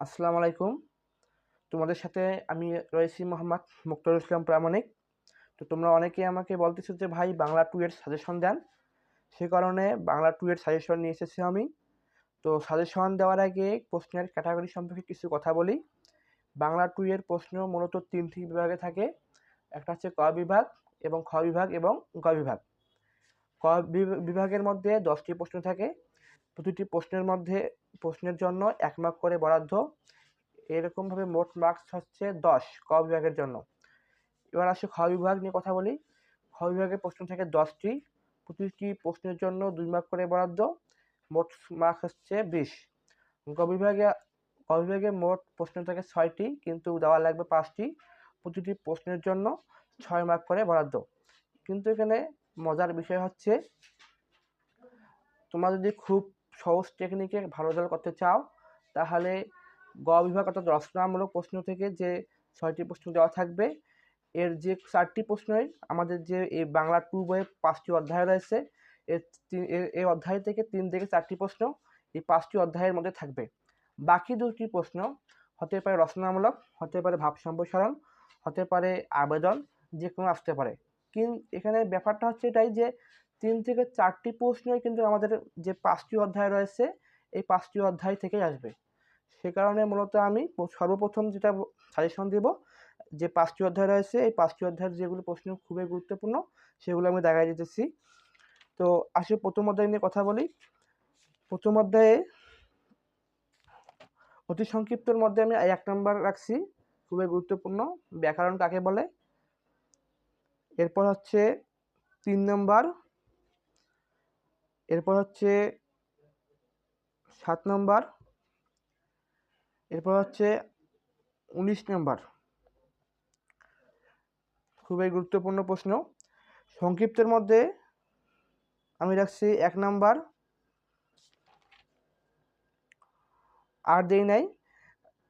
আসসালামু আলাইকুম। তোমাদের সাথে আমি রয়েছি মোহাম্মদ মুক্তার ইসলাম প্রামাণিক। তো তোমরা অনেকেই আমাকে বলতেছো যে ভাই বাংলা 2 এর সাজেশন দেন। সে কারণে বাংলা 2 এর সাজেশন নিয়ে এসেছি আমি। তো সাজেশন দেওয়ার আগে প্রশ্নের ক্যাটাগরি সম্পর্কে কিছু কথা বলি। বাংলা 2 এর প্রশ্ন মূলত 3টি বিভাগে থাকে। একটা হচ্ছে ক বিভাগ এবং খ বিভাগ এবং গ বিভাগ। ক বিভাগের মধ্যে 10টি প্রশ্ন থাকে। প্রতিটি প্রশ্নের জন্য 1 মার্ক করে বরাদ্দ। এরকমভাবে মোট মার্কস হচ্ছে 10 ক বিভাগের জন্য। এবার আসি খ বিভাগ নিয়ে কথা বলি। খ বিভাগের প্রশ্ন থাকে 10টি। প্রতিটি প্রশ্নের জন্য 2 মার্ক করে বরাদ্দ। মোট মার্ক হচ্ছে 20। গ বিভাগে গ বিভাগে মোট প্রশ্ন থাকে 6টি, কিন্তু দেওয়া লাগবে 5টি। প্রতিটি প্রশ্নের জন্য 6 মার্ক করে বরাদ্দ। কিন্তু এখানে মজার বিষয় হচ্ছে, তোমরা যদি খুব সহজ টেকনিকে ভালো রেজাল্ট করতে চাও, তাহলে গ বিভাগ অর্থাৎ রচনামূলক প্রশ্ন থেকে যে 6টি প্রশ্ন দেওয়া থাকবে, এর যে 4টি প্রশ্নই আমাদের যে এই বাংলা 2 বইয়ে 5টি অধ্যায় রয়েছে, এই অধ্যায় থেকে 3 থেকে 4টি প্রশ্ন এই 5টি অধ্যায়ের মধ্যে থাকবে। বাকি 2টি প্রশ্ন হতে পারে রচনামূলক, হতে পারে ভাব সম্প্রসারণ, হতে পারে আবেদন, যে কোনো আসতে পারে। এখানে ব্যাপারটা হচ্ছে এটাই যে 3 থেকে 4টি প্রশ্নই কিন্তু আমাদের যে 5টি অধ্যায় রয়েছে, এই 5টি অধ্যায় থেকেই আসবে। সে কারণে মূলত আমি সর্বপ্রথম যেটা সাজেশন দিব, যে 5টি অধ্যায় রয়েছে এই 5টি অধ্যায়ের যেগুলো প্রশ্ন খুবই গুরুত্বপূর্ণ সেগুলো আমি দেখাই দিতেছি। তো আসি প্রথম অধ্যায় নিয়ে কথা বলি। প্রথম অধ্যায়ে অতি সংক্ষিপ্তর মধ্যে আমি 1 নম্বর রাখছি, খুবই গুরুত্বপূর্ণ, ব্যাকরণ কাকে বলে। এরপর হচ্ছে 3 নম্বর, এরপর হচ্ছে 7 নম্বর, এরপর হচ্ছে 19 নম্বর। খুবই গুরুত্বপূর্ণ প্রশ্ন। সংক্ষিপ্তের মধ্যে আমি রাখছি 1 নম্বর, আর দেই নাই,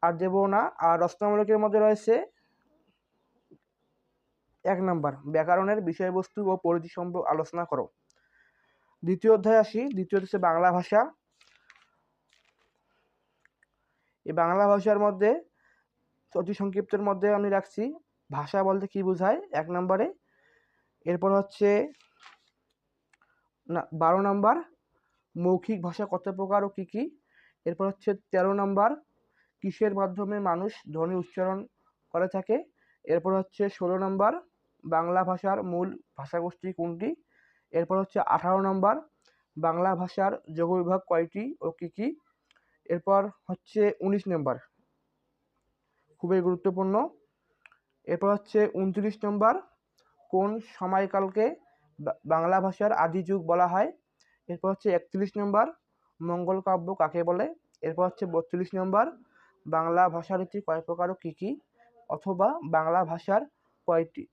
আর দেবো না। আর রচনামূলকের মধ্যে রয়েছে 1 নম্বর, ব্যাকরণের বিষয়বস্তু ও পরিধি সম্পর্কে আলোচনা করো। দ্বিতীয় অধ্যায় আসি। দ্বিতীয় হচ্ছে বাংলা ভাষা। এই বাংলা ভাষার মধ্যে অতি সংক্ষিপ্তের মধ্যে আমি রাখছি ভাষা বলতে কি বোঝায় 1 নম্বরে। এরপর হচ্ছে 12 নম্বর, মৌখিক ভাষা কত প্রকার ও কি কি। এরপর হচ্ছে 13 নম্বর, কিসের মাধ্যমে মানুষ ধ্বনি উচ্চারণ করে থাকে। এরপর হচ্ছে 16 নম্বর, বাংলা ভাষার মূল ভাষাগোষ্ঠী কোনটি। এরপর হচ্ছে 18 নম্বর, বাংলা ভাষার যৌগবিভাগ কয়টি ও কি কি। এরপর হচ্ছে 19 নম্বর, খুবই গুরুত্বপূর্ণ। এরপর হচ্ছে 29 নম্বর, কোন সময়কালকে বাংলা ভাষার আদি যুগ বলা হয়। এরপর হচ্ছে 31 নম্বর, মঙ্গল কাব্য কাকে বলে। এরপর হচ্ছে 32 নম্বর, বাংলা ভাষা রীতি কয় প্রকার ও কী কী, অথবা বাংলা ভাষার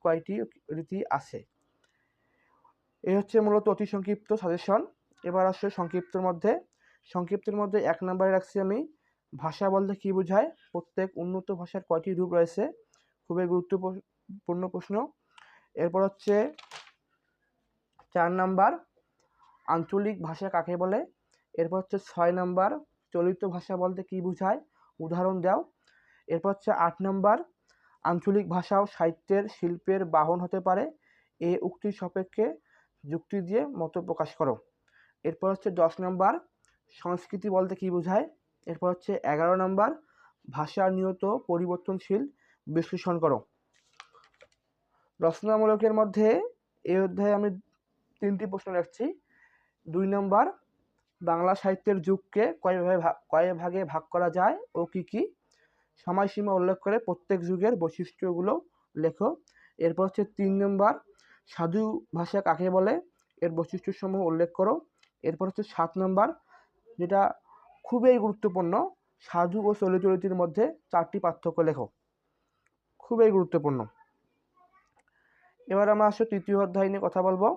কয়টি রীতি আছে। এই হচ্ছে মূলত অতি সংক্ষিপ্ত সাজেশন। এবার আসছে সংক্ষিপ্তের মধ্যে 1 নম্বরে রাখছি আমি ভাষা বলতে কি বোঝায়, প্রত্যেক উন্নত ভাষার কয়টি রূপ রয়েছে। খুবই গুরুত্বপূর্ণ প্রশ্ন। এরপর হচ্ছে 4 নাম্বার, আঞ্চলিক ভাষা কাকে বলে। এরপর হচ্ছে 6 নাম্বার, চলিত ভাষা বলতে কি বোঝায়, উদাহরণ দাও। এরপর হচ্ছে 8 নাম্বার, আঞ্চলিক ভাষাও সাহিত্যের শিল্পের বাহন হতে পারে, এ উক্তির সাপেক্ষে যুক্তি দিয়ে মত প্রকাশ করো। এরপর হচ্ছে 10 নাম্বার, সংস্কৃতি বলতে কি বোঝায়। এরপর হচ্ছে 11 নাম্বার, ভাষা নিয়ত পরিবর্তনশীল, বিশ্লেষণ করো। রচনামূলকের মধ্যে এই অধ্যায়ে আমি 3টি প্রশ্ন রাখছি। 2 নম্বর, বাংলা সাহিত্যের যুগকে কয় ভাগে ভাগ করা যায় ও কি কি। সময়সীমা উল্লেখ করে প্রত্যেক যুগের বৈশিষ্ট্যগুলো লেখো। এরপর হচ্ছে 3 নম্বর, সাধু ভাষা কাকে বলে, এর বৈশিষ্ট্যসমূহ উল্লেখ করো। এরপর হচ্ছে 7 নম্বর, যেটা খুবই গুরুত্বপূর্ণ, সাধু ও চলিত রীতির মধ্যে 4টি পার্থক্য লেখো। খুবই গুরুত্বপূর্ণ। এবার আমরা আসলে 3য় অধ্যায় নিয়ে কথা বলবো।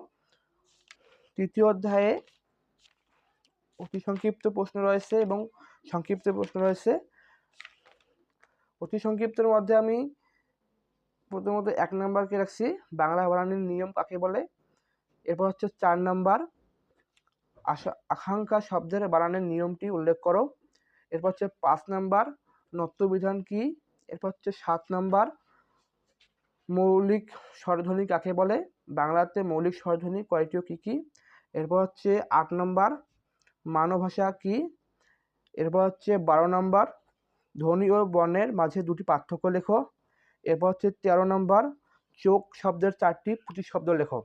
3য় অধ্যায়ে অতি সংক্ষিপ্ত প্রশ্ন রয়েছে এবং সংক্ষিপ্ত প্রশ্ন রয়েছে। অতি সংক্ষিপ্তের মধ্যে আমি প্রথমত 1 নম্বরকে রাখছি বাংলা বানানের নিয়ম কাকে বলে। এরপর হচ্ছে 4 নম্বর, আকাঙ্ক্ষা শব্দের বানানের নিয়মটি উল্লেখ করো। এরপর হচ্ছে 5 নম্বর, নত্যবিধান কি? এরপর হচ্ছে 7 নাম্বার মৌলিক স্বরধ্বনি কাকে বলে? বাংলাতে মৌলিক স্বরধ্বনি কয়টি ও কী কী? এরপর হচ্ছে 8 নাম্বার মানব ভাষা কি? এরপর হচ্ছে 12 নাম্বার ধ্বনি ও বর্ণের মাঝে দুটি পার্থক্য লেখো। এরপর হচ্ছে 13 নাম্বার চোখ শব্দের 4টি প্রতিশব্দ লেখো।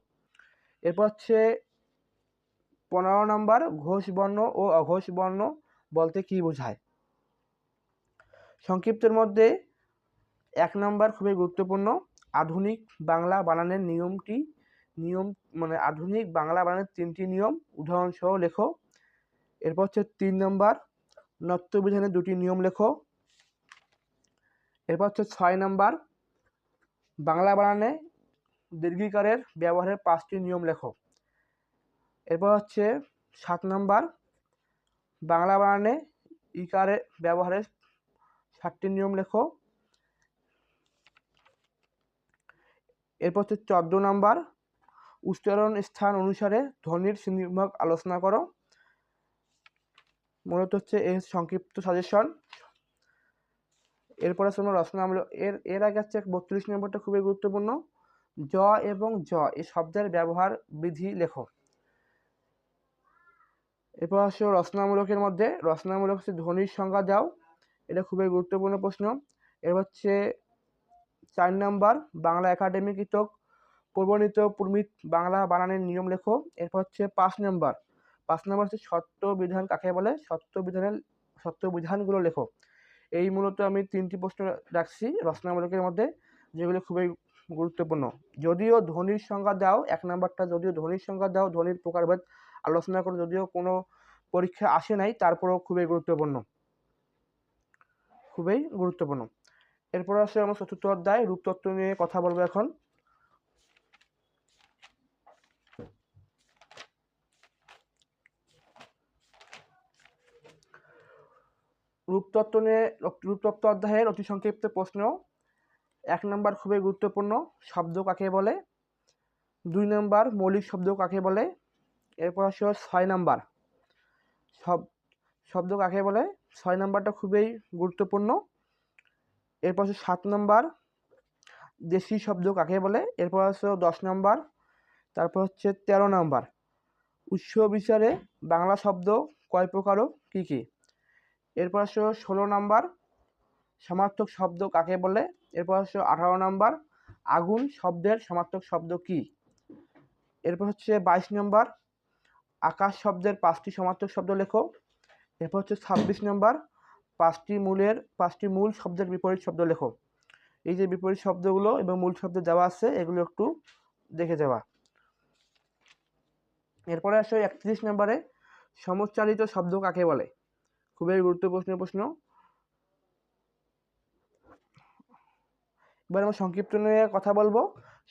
এরপর হচ্ছে 15 নাম্বার ঘোষ বর্ণ ও অঘোষ বর্ণ বলতে কি বোঝায়? সংক্ষিপ্তের মধ্যে 1 নাম্বার খুবই গুরুত্বপূর্ণ, আধুনিক বাংলা বানানের নিয়ম মানে আধুনিক বাংলা বানানের 3টি নিয়ম উদাহরণসহ লেখো। এরপর হচ্ছে 3 নাম্বার নত্যবিধানের 2টি নিয়ম লেখো। এরপর হচ্ছে 6 নাম্বার বাংলা বানানে দীর্ঘিকারের ব্যবহারের 5টি নিয়ম লেখো। এরপর হচ্ছে 7 নাম্বার বাংলা বানানে ইকারের ব্যবহারের 7টি নিয়ম লেখো। এরপর হচ্ছে 14 নাম্বার উচ্চারণ স্থান অনুসারে ধ্বনির শ্রেণীবিভাগ আলোচনা করো। মূলত হচ্ছে এর সংক্ষিপ্ত সাজেশন। এরপরে শোনো রচনামূলক এর আগে হচ্ছে 32 নম্বরটা খুবই গুরুত্বপূর্ণ, জ এবং জ এই শব্দের ব্যবহার বিধি লেখো। এরপর আসো রচনামূলকের মধ্যে রচনামূলক হচ্ছে ধ্বনির সংজ্ঞা দাও, এটা খুবই গুরুত্বপূর্ণ প্রশ্ন। এরপর হচ্ছে 4 নাম্বার বাংলা একাডেমি কৃতক প্রবর্ণিত প্রমিত বাংলা বানানের নিয়ম লেখো। এরপর হচ্ছে 5 নাম্বার হচ্ছে সত্য বিধান কাকে বলে? সত্য বিধানগুলো লেখো। এই মূলত আমি 3টি প্রশ্ন রাখছি রচনামূলকের মধ্যে, যেগুলো খুবই গুরুত্বপূর্ণ। যদিও ধ্বনির সংজ্ঞা দাও, 1 নাম্বারটা যদিও ধ্বনির সংজ্ঞা দাও, ধ্বনির প্রকারভেদ আলোচনা করো, যদিও কোনো পরীক্ষা আসে নাই, তারপরেও খুবই গুরুত্বপূর্ণ। এরপর আসলে আমরা 4র্থ অধ্যায় রূপতত্ত্ব নিয়ে কথা বলবো এখন। রূপতত্ত্ব অধ্যায়ের অতি সংক্ষিপ্ত প্রশ্ন। 1 নাম্বার খুবই গুরুত্বপূর্ণ, শব্দ কাকে বলে? 2 নাম্বার মৌলিক শব্দ কাকে বলে? এরপর আসে 6 নাম্বার শব্দ কাকে বলে? 6 নাম্বারটা খুবই গুরুত্বপূর্ণ। এরপর 7 নাম্বার দেশি শব্দ কাকে বলে? এরপর আছে 10 নাম্বার, তারপর হচ্ছে 13 নাম্বার উৎস বিচারে বাংলা শব্দ কয় প্রকার ও কী কী? এরপর আসে 16 নাম্বার সমার্থক শব্দ কাকে বলে? এরপর আসে 18 নাম্বার আগুন শব্দের সমার্থক শব্দ কি? এরপর হচ্ছে 22 নাম্বার আকাশ শব্দের 5টি সমার্থক শব্দ লেখো। এরপর হচ্ছে 26 নাম্বার 5টি মূল শব্দের বিপরীত শব্দ লেখো। এই যে বিপরীত শব্দগুলো এবং মূল শব্দ দেওয়া আছে, এগুলো একটু দেখে যাওয়া। এরপরে আসে 31 নম্বরে সমচ্চারিত শব্দ কাকে বলে? খুবই গুরুত্বপূর্ণ প্রশ্ন। এবার আমরা সংক্ষিপ্ত নিয়ে কথা বলবো।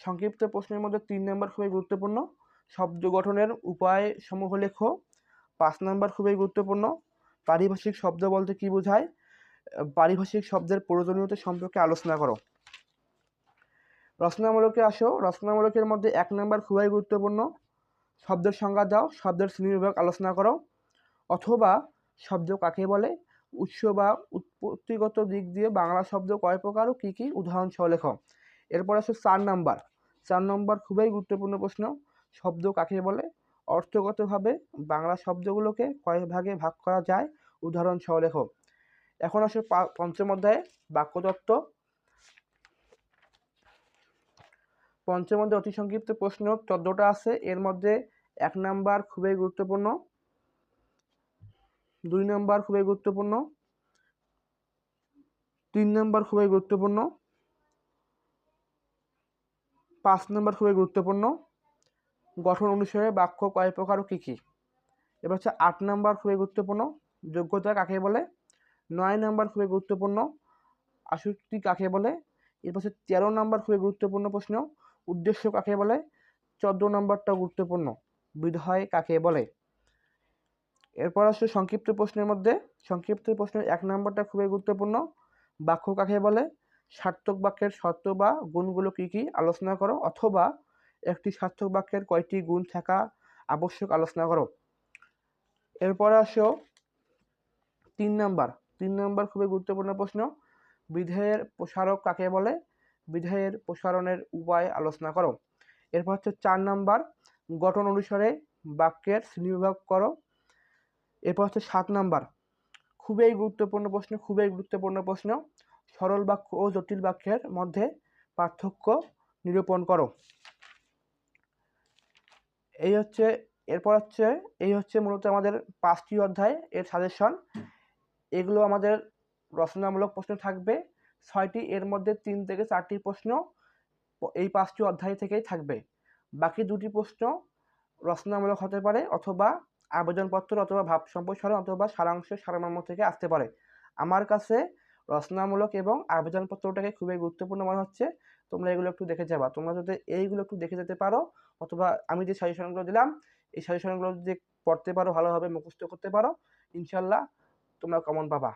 সংক্ষিপ্ত প্রশ্নের মধ্যে 3 নম্বর খুবই গুরুত্বপূর্ণ, শব্দ গঠনের উপায় সমূহ লেখো। 5 নম্বর খুবই গুরুত্বপূর্ণ, পারিভাষিক শব্দ বলতে কি বোঝায়? পারিভাষিক শব্দের প্রয়োজনীয়তা সম্পর্কে আলোচনা করো। রচনামূলকে আসো। রচনামূলকের মধ্যে 1 নম্বর খুবই গুরুত্বপূর্ণ, শব্দের সংজ্ঞা দাও, শব্দের শ্রেণীবিভাগ আলোচনা করো। অথবা শব্দ কাকে বলে? উৎস বা উৎপত্তিগত দিক দিয়ে বাংলা শব্দ কয় প্রকার ও কী কী? উদাহরণ সহ লেখো। এরপর আসে 4 নম্বর খুবই গুরুত্বপূর্ণ প্রশ্ন, শব্দ কাকে বলে? অর্থগতভাবে বাংলা শব্দগুলোকে কয় ভাগে ভাগ করা যায়? উদাহরণ সহ লেখো। এখন আসে 5ম অধ্যায়ে বাক্যতত্ত্ব। 5ম অধ্যায়ে অতি সংক্ষিপ্ত প্রশ্ন 14টা আছে, এর মধ্যে 1 নাম্বার খুবই গুরুত্বপূর্ণ, 2 নাম্বার খুবই গুরুত্বপূর্ণ, 3 নাম্বার খুবই গুরুত্বপূর্ণ, 5 নাম্বার খুবই গুরুত্বপূর্ণ, গঠন অনুসারে বাক্য কয় প্রকার ও কী কী? এবার হচ্ছে 8 নাম্বার খুবই গুরুত্বপূর্ণ, যোগ্যতা কাকে বলে? 9 নাম্বার খুবই গুরুত্বপূর্ণ, আসক্তি কাকে বলে? এরপর হচ্ছে 13 নাম্বার খুবই গুরুত্বপূর্ণ প্রশ্ন, উদ্দেশ্য কাকে বলে? 14 নাম্বারটা গুরুত্বপূর্ণ, বিধায় কাকে বলে? এরপর আসছে সংক্ষিপ্ত প্রশ্নের মধ্যে, সংক্ষিপ্ত প্রশ্নের 1 নাম্বারটা খুবই গুরুত্বপূর্ণ, বাক্য কাকে বলে? সার্থক বাক্যের শর্ত বা গুণগুলো কী কী? আলোচনা করো। অথবা একটি সার্থক বাক্যের কয়টি গুণ থাকা আবশ্যক? আলোচনা করো। এরপরে আসো 3 নাম্বার 3 নম্বর খুবই গুরুত্বপূর্ণ প্রশ্ন, বিধেয়ের প্রসারক কাকে বলে? বিধেয়ের প্রসারণের উপায় আলোচনা করো। এরপর হচ্ছে 4 নম্বর, গঠন অনুসারে বাক্যের শ্রেণীবিভাগ করো। এরপর হচ্ছে 7 নম্বর, খুবই গুরুত্বপূর্ণ প্রশ্ন, সরল বাক্য ও জটিল বাক্যের মধ্যে পার্থক্য নিরূপণ করো। এই হচ্ছে মূলত আমাদের 5টি অধ্যায় এর সাজেশন। এগুলো আমাদের রচনামূলক প্রশ্ন থাকবে 6টি, এর মধ্যে 3 থেকে 4টি প্রশ্ন এই 5টি অধ্যায় থেকেই থাকবে। বাকি 2টি প্রশ্ন রচনামূলক হতে পারে, অথবা আবেদনপত্র, অথবা ভাব সম্প্রসারণ, অথবা সারাংশের সারমর্ম থেকে আসতে পারে। আমার কাছে রচনামূলক এবং আবেদনপত্রটাকে খুবই গুরুত্বপূর্ণ মনে হচ্ছে। তোমরা এগুলো একটু দেখে যাবা। তোমরা যদি এইগুলো একটু দেখে যেতে পারো, অথবা আমি যে সাজেশনগুলো দিলাম এই সাজেশনগুলো যদি পড়তে পারো, ভালোভাবে মুখস্থ করতে পারো, ইনশাল্লাহ তোমরা কমন পাবা।